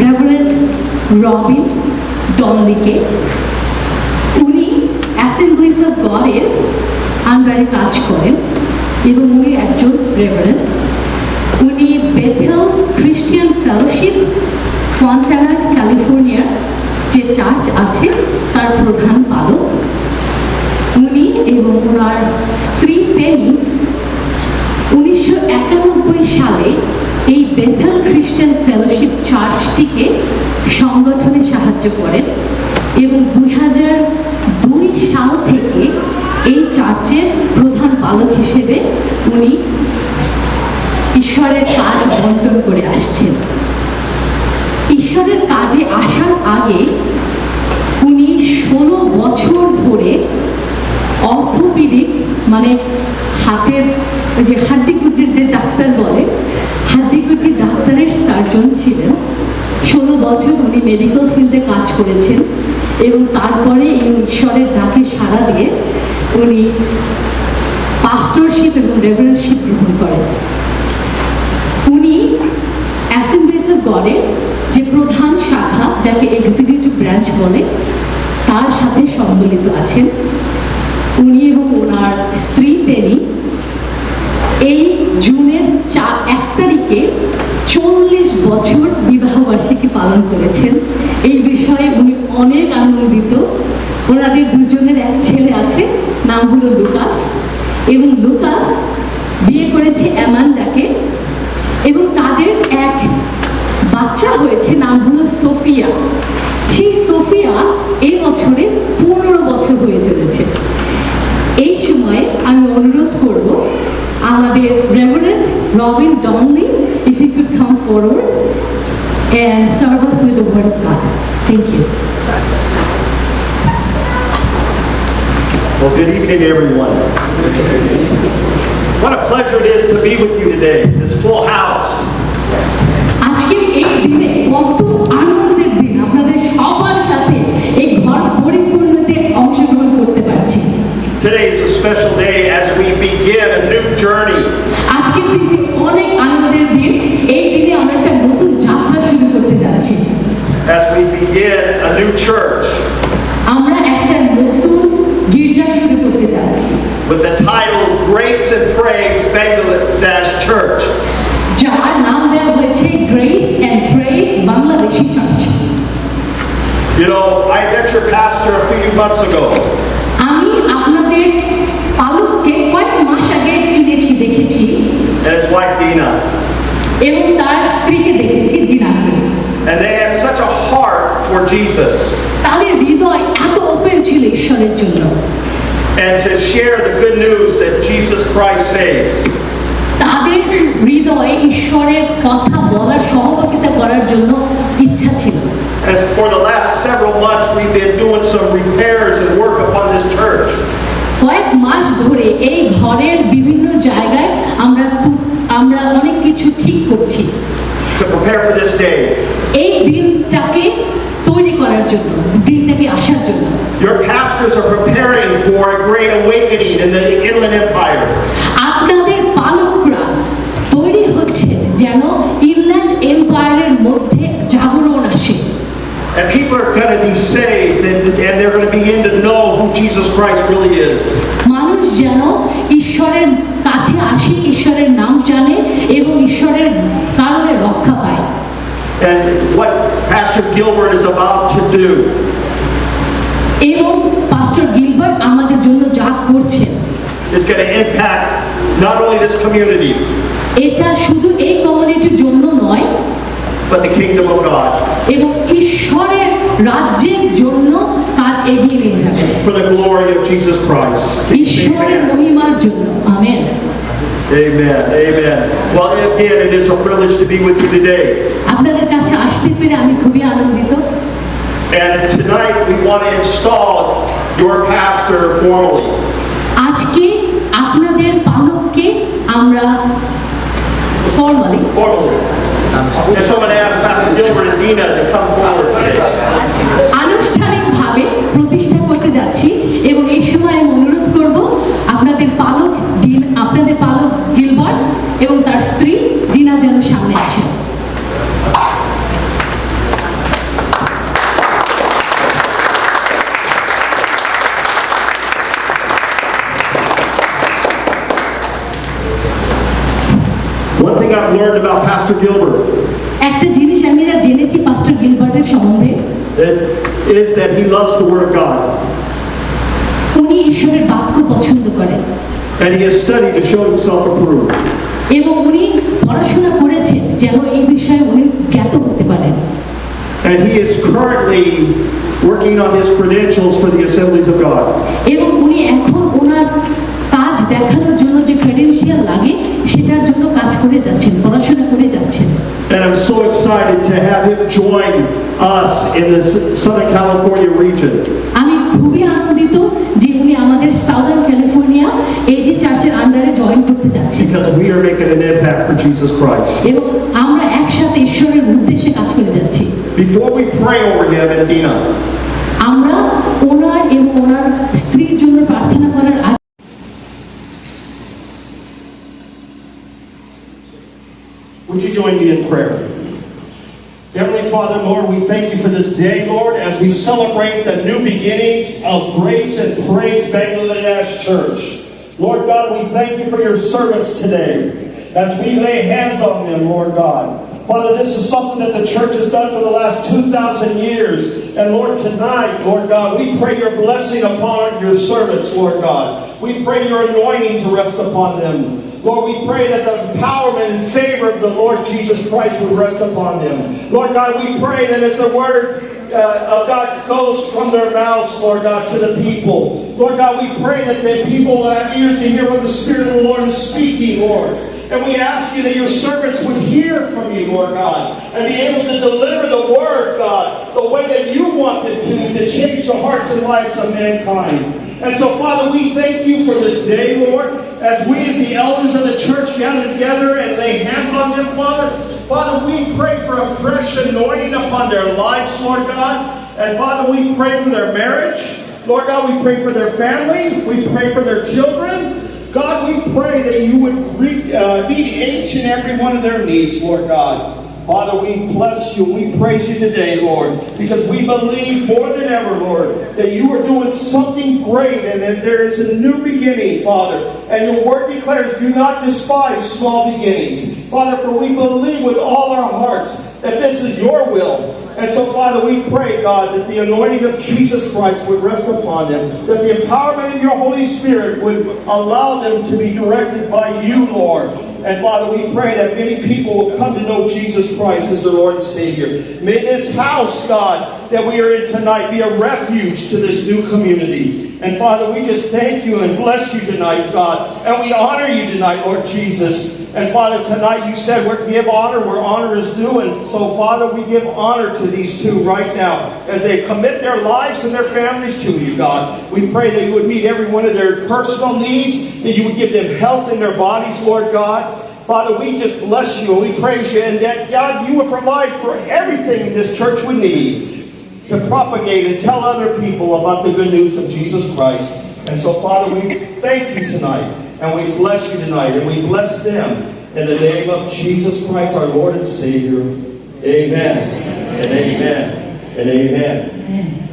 Reverend Robin ডনলিকে। উনি Assembly's of গডের আন্ডারে কাজ করেন এবং উনি একজন রেভারেন্ড। উনি বেথেল খ্রিস্টিয়ান ফেলোশিপ ফন্টানা ক্যালিফোর্নিয়ার যে চার্চ আছে তার প্রধান পালক। উনি এবং ওনার স্ত্রী পেনি 1991 সালে এই বেথেল খ্রিস্টান ফেলোশিপ চার্চটিকে সংগঠনে সাহায্য করেন এবং 2002 সাল থেকে এই চার্চের প্রধান পালক হিসেবে উনি ঈশ্বরের কাজ বন্টন করে আসছেন। ঈশ্বরের কাজে আসার আগে উনি 16 বছর ধরে অর্থোপেডিক মানে হাতের যে হাড্ডিগুটির যে ডাক্তার বলে হাড্ডিগুটির ডাক্তারের সার্জন ছিলেন। 16 বছর উনি মেডিকেল ফিল্ডে কাজ করেছেন এবং তারপরে এই ঈশ্বরের ডাকে সাড়া দিয়ে উনি পাস্টরশিপ এবং রেভারেন্ডশিপ গ্রহণ করেন। উনি অ্যাসেম্বলিজ অফ গডের যে প্রধান শাখা যাকে এক্সিকিউটিভ ব্রাঞ্চ বলে তার সাথে সম্মিলিত আছেন। উনি এবং ওনার স্ত্রী পেনি এই জুনের 1 তারিখে 40 বছর বিবাহবার্ষিকী পালন করেছেন। এই বিষয়ে উনি অনেক আনন্দিত। ওনাদের দুজনের এক ছেলে আছে, নাম হলো লুকাস, এবং লুকাস বিয়ে করেছে অ্যামান্ডাকে এবং তাদের এক বাচ্চা হয়েছে, নাম হলো সোফিয়া। সেই সোফিয়া এই বছরে 15 বছর হয়ে চলেছে। এই সময় আমি অনুরোধ করব আমাদের reverend Robin Donnelly, if you could come forward and serve us with the word of God. Thank you. Well, good evening, everyone. What a pleasure it is to be with you today, this full house. আজকে এই দিনে কত আনন্দের দিন, আপনাদের সবার সাথে এই ঘর পরিপূর্ণতে অংশগ্রহণ করতে পারছি। Today is a special day as we begin a new journey. আজকের দিনটি অনেক আনন্দের দিন। এই দিনে আমরা একটা নতুন যাত্রা শুরু করতে যাচ্ছি। As we begin a new church. আমরা একটা নতুন গির্জা শুরু করতে যাচ্ছি। With the title Grace and Praise Bangladeshi Church. যার নাম দেওয়া হয়েছে Grace and Praise Bangladeshi Church. You know, I met your pastor a few months ago. আমি আপনাদের পালককে কয়েক মাস আগে চিনেছি, দেখেছি। And his wife Dina. এবং তার স্ত্রীকে দেখেছি, দিনাকে। And they had such a heart for Jesus. তাদের হৃদয় এত ওপেন ছিল ঈশ্বরের জন্য। And to share the good news that Jesus Christ saves. তাদের হৃদয়ে ঈশ্বরের কথা বলার, সহযোগিতা করার জন্য ইচ্ছা ছিল। And for the last several months we've been doing some repairs and work upon this church. কয়েক মাস ধরে এই ঘরের বিভিন্ন জায়গায় আমরা অনেক কিছু ঠিক করছি। To prepare for this day. এই দিনটাকে তৈরি করার জন্য, দিনটাকে আসার জন্য। Your pastors are preparing for a great awakening in the Inland Empire. আপনাদের পালকরা তৈরি হচ্ছে যেন ইনল্যান্ড এম্পায়ারের মধ্যে জাগরণ আসে। And people are going to be saved and they're going to begin to know who Jesus Christ really is. মানুষ যেন ঈশ্বরের কাছে আসে, ঈশ্বরের নাম জানে এবং ঈশ্বরের কারণে রক্ষা পায়। And what Pastor Gilbert is about to do. এবং পাস্টর গিলবার্ট আমাদের জন্য যা করছেন is going to impact not only this community. এটা শুধু এই কমিউনিটির জন্য নয়, but the kingdom of God. এবং ঈশ্বরের রাজ্যের জন্য কাজ এগিয়ে নিয়ে যাবে। For the glory of Jesus Christ. ঈশ্বরের মহিমার জন্য। Amen. Amen. Amen. Well, again, it is a privilege to be with you today. আপনাদের কাছে আসতে পেরে আমি খুবই আনন্দিত। And tonight we want to install your pastor formally. আজকে আপনাদের পালককে আমরা formally. And someone asked Pastor Gilbert and Dina to come forward today. আনুষ্ঠানিকভাবে প্রতিষ্ঠা করতে যাচ্ছি এবং এই সময় আমি অনুরোধ করব আপনাদের পালক গিলবার্ট এবং তার স্ত্রী দিনা যেন সামনে আসেন। I've learned about Pastor Gilbert একটা জিনিস আমি জেনেছি পাস্টর গিলবার্টের সম্বন্ধে, is that he loves the Word of God. উনি ঈশ্বরের বাক্য পছন্দ করেন And he has studied to show himself approved. এবং উনি পড়াশোনা করেছেন যেন এই বিষয়ে উনি জ্ঞাত হতে পারেন। And he is currently working on his credentials for the Assemblies of God. এবং উনি এখন ওনার কাজ দেখানোর জন্য যে ক্রেডেনশিয়াল লাগে সেটার জন্য কাজ করে যাচ্ছেন, পড়াশোনা করে যাচ্ছেন। And I'm so excited to have him join us in the Southern California region. আমি খুবই আনন্দিত যে উনি আমাদের সাউদার্ন ক্যালিফোর্নিয়া এজি চার্চের আন্ডারে জয়েন করতে যাচ্ছেন। Because we are making an impact for Jesus Christ. এবং আমরা একসাথে ঈশ্বরের উদ্দেশ্যে কাজ করে যাচ্ছি। Before we pray over him and Dina, আমরা ওনার এবং ওনার স্ত্রীর জন্য প্রার্থনা করার আগে would you join me in prayer? Heavenly Father, Lord, we thank you for this day, Lord, as we celebrate the new beginnings of Grace and Praise Bangladesh Church. Lord God, we thank you for your servants today as we lay hands on them, Lord God. Father, this is something that the church has done for the last 2,000 years. And Lord, tonight, Lord God, we pray your blessing upon your servants, Lord God. We pray your anointing to rest upon them. Lord, we pray that the empowerment and favor of the Lord Jesus Christ would rest upon them. Lord God, we pray that as the word of God goes from their mouths, Lord God, to the people. Lord God, we pray that the people will have ears to hear what the Spirit of the Lord is speaking, Lord. And we ask you that your servants would hear from you, Lord God, and be able to deliver the word, God, the way that you want them to change the hearts and lives of mankind. And so, Father, we thank you for this day, Lord, as we as the elders of the church gather together and lay hands on them, Father. Father, we pray for a fresh anointing upon their lives, Lord God. And Father, we pray for their marriage. Lord God, we pray for their family. We pray for their children. God, we pray that you would meet each and every one of their needs, Lord God. Father, we bless you. We praise you today, Lord, because we believe more than ever, Lord, that you are doing something great and that there is a new beginning, Father. And your word declares, do not despise small beginnings. Father, for we believe with all our hearts that this is your will. And so, Father, we pray, God, that the anointing of Jesus Christ would rest upon them, that the empowerment of your Holy Spirit would allow them to be directed by you, Lord. And Father, we pray that many people will come to know Jesus Christ as their Lord and Savior. May this house, God, that we are in tonight be a refuge to this new community. And Father, we just thank you and bless you tonight, God. And we honor you tonight, Lord Jesus. And Father, tonight you said we give honor where honor is due. And so, Father, we give honor to these two right now as they commit their lives and their families to you, God. We pray that you would meet every one of their personal needs, that you would give them health in their bodies, Lord God. Father, we just bless you and we praise you, and that, God, you would provide for everything this church would need to propagate and tell other people about the good news of Jesus Christ. And so, Father, we thank you tonight, and we bless you tonight, and we bless them in the name of Jesus Christ, our Lord and Savior. Amen. And amen. And amen.